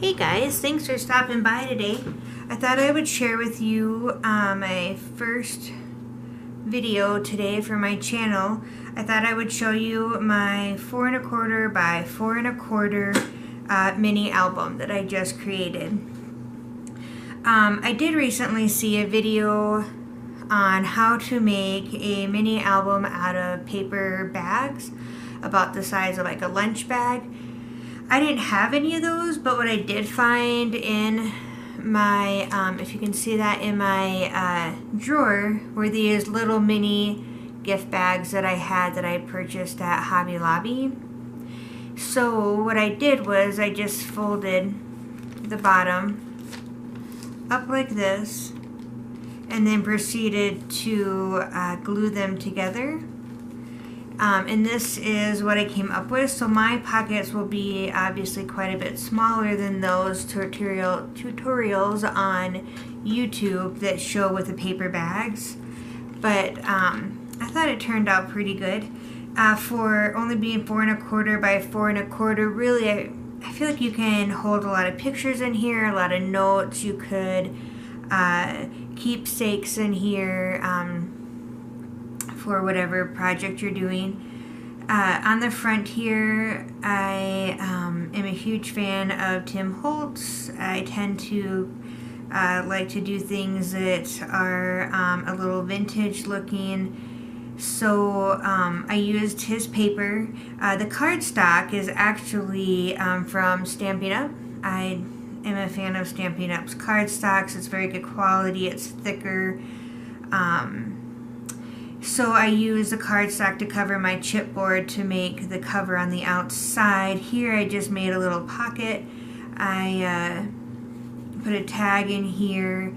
Hey guys, thanks for stopping by today. I thought I would share with you my first video today for my channel. I thought I would show you my 4 1/4 by 4 1/4 mini album that I just created. I did recently see a video on how to make a mini album out of paper bags about the size of like a lunch bag. I didn't have any of those, but what I did find in my, if you can see that in my drawer, were these little mini gift bags that I had that I purchased at Hobby Lobby. So what I did was I just folded the bottom up like this and then proceeded to glue them together. And this is what I came up with. So my pockets will be obviously quite a bit smaller than those tutorials on YouTube that show with the paper bags. But I thought it turned out pretty good. For only being 4 1/4 by 4 1/4, really I feel like you can hold a lot of pictures in here, a lot of notes. You could keepsakes in here. For whatever project you're doing. On the front here, I am a huge fan of Tim Holtz. I tend to like to do things that are a little vintage looking. So I used his paper. The cardstock is actually from Stampin' Up. I am a fan of Stampin' Up's cardstocks. It's very good quality. It's thicker. So I use the cardstock to cover my chipboard to make the cover on the outside. Here I just made a little pocket. I put a tag in here.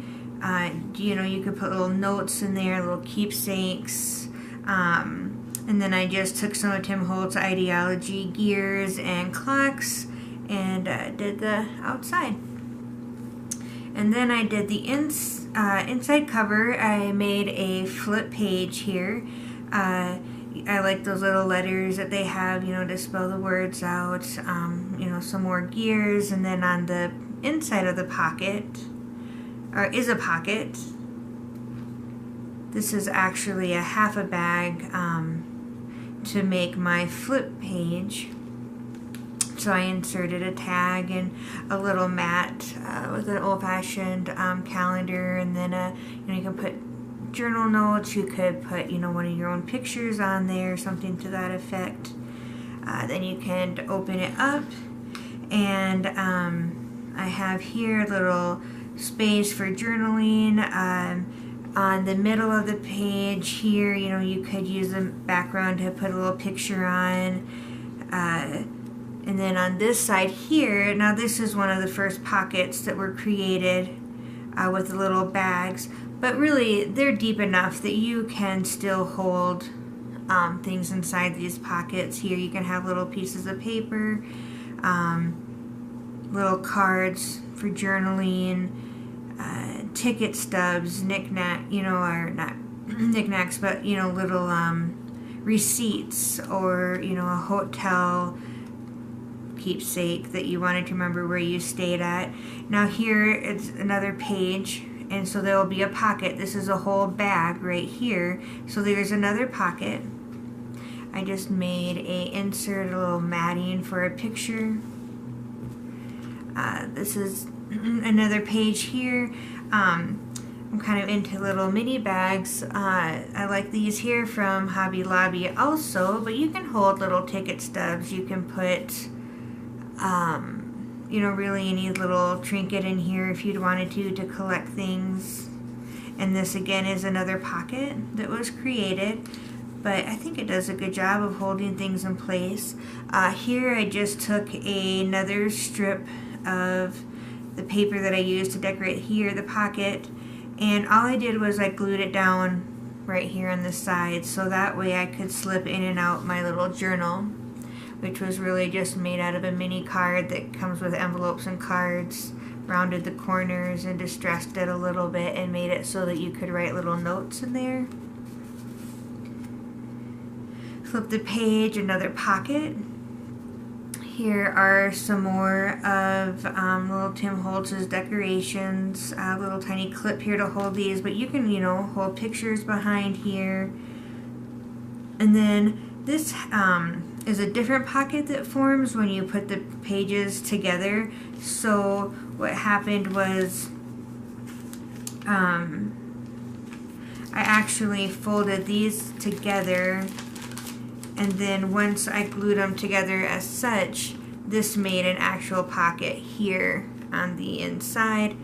You could put little notes in there, little keepsakes. And then I just took some of Tim Holtz Ideology gears and clocks and did the outside. And then I did the inside cover. I made a flip page here. I like those little letters that they have, to spell the words out. Some more gears. And then on the inside of the pocket, is a pocket. This is actually a half a bag to make my flip page. So I inserted a tag and a little mat with an old-fashioned calendar, and then you can put journal notes. You could put one of your own pictures on there, something to that effect. Then you can open it up, and I have here a little space for journaling. On the middle of the page here, you could use the background to put a little picture on. And then on this side here, now this is one of the first pockets that were created with the little bags, but really they're deep enough that you can still hold things inside these pockets. Here you can have little pieces of paper, little cards for journaling, ticket stubs, knick-knack, or not knick-knacks, but little receipts, or a hotel keepsake that you wanted to remember where you stayed at. Now here it's another page, and so there will be a pocket. This is a whole bag right here, so there's another pocket. I just made a insert, a little matting for a picture. This is another page here. I'm kind of into little mini bags. I like these here from Hobby Lobby also, but you can hold little ticket stubs. You can put really any little trinket in here if you'd wanted to collect things. And this again is another pocket that was created, but I think it does a good job of holding things in place. Here I just took another strip of the paper that I used to decorate here, the pocket, and all I did was I glued it down right here on the side, so that way I could slip in and out my little journal, which was really just made out of a mini card that comes with envelopes and cards. Rounded the corners and distressed it a little bit and made it so that you could write little notes in there. Flip the page, another pocket. Here are some more of little Tim Holtz's decorations. A little tiny clip here to hold these, but you can, you know, hold pictures behind here. And then this is a different pocket that forms when you put the pages together. So what happened was I actually folded these together, and then once I glued them together as such, this made an actual pocket here on the inside.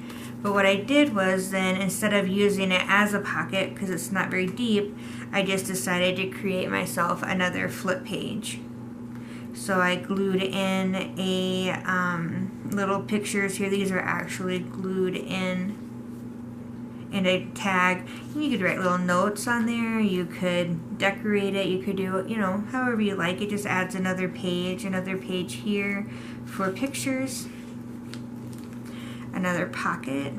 But what I did was then, instead of using it as a pocket because it's not very deep, I just decided to create myself another flip page. So I glued in a little pictures here. These are actually glued in a tag. You could write little notes on there. You could decorate it. You could do it, you know, however you like. It just adds another page here for pictures. Another pocket.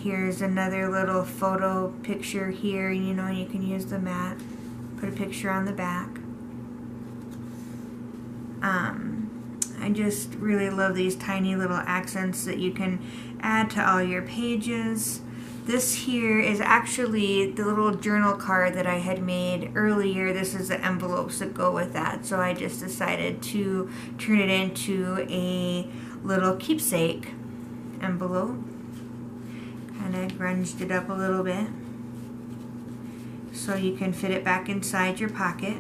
Here's another little photo picture here. You know, you can use the mat. Put a picture on the back. I just really love these tiny little accents that you can add to all your pages. This here is actually the little journal card that I had made earlier. This is the envelopes that go with that. So I just decided to turn it into a little keepsake envelope. Kind of grunged it up a little bit so you can fit it back inside your pocket.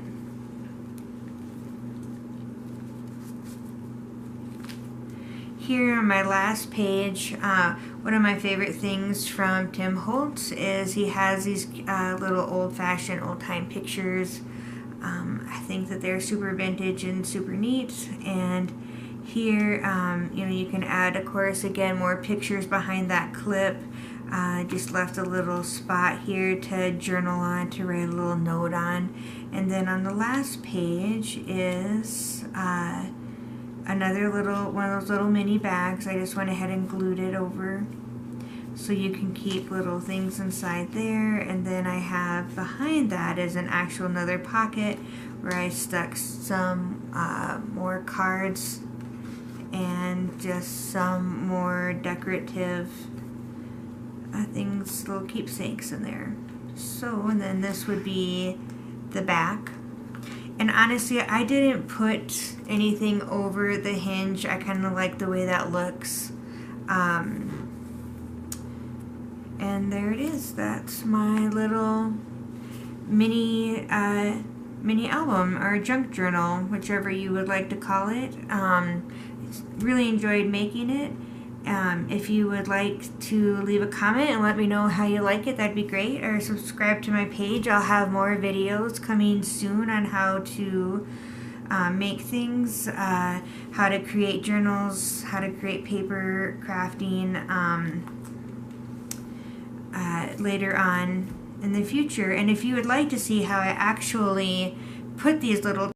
Here on my last page, one of my favorite things from Tim Holtz is he has these little old-fashioned, old-time pictures. I think that they're super vintage and super neat. And here, you know, you can add, of course, again, more pictures behind that clip. Just left a little spot here to journal on, to write a little note on. And then on the last page is another little, one of those little mini bags. I just went ahead and glued it over so you can keep little things inside there. And then I have behind that is an actual another pocket where I stuck some more cards and just some more decorative things, little keepsakes in there. So, and then this would be the back. And honestly, I didn't put anything over the hinge. I kind of like the way that looks. And there it is. That's my little mini album or junk journal, whichever you would like to call it. Really enjoyed making it. If you would like to leave a comment and let me know how you like it, that'd be great. Or subscribe to my page. I'll have more videos coming soon on how to make things, how to create journals, how to create paper crafting later on in the future. And if you would like to see how I actually put these little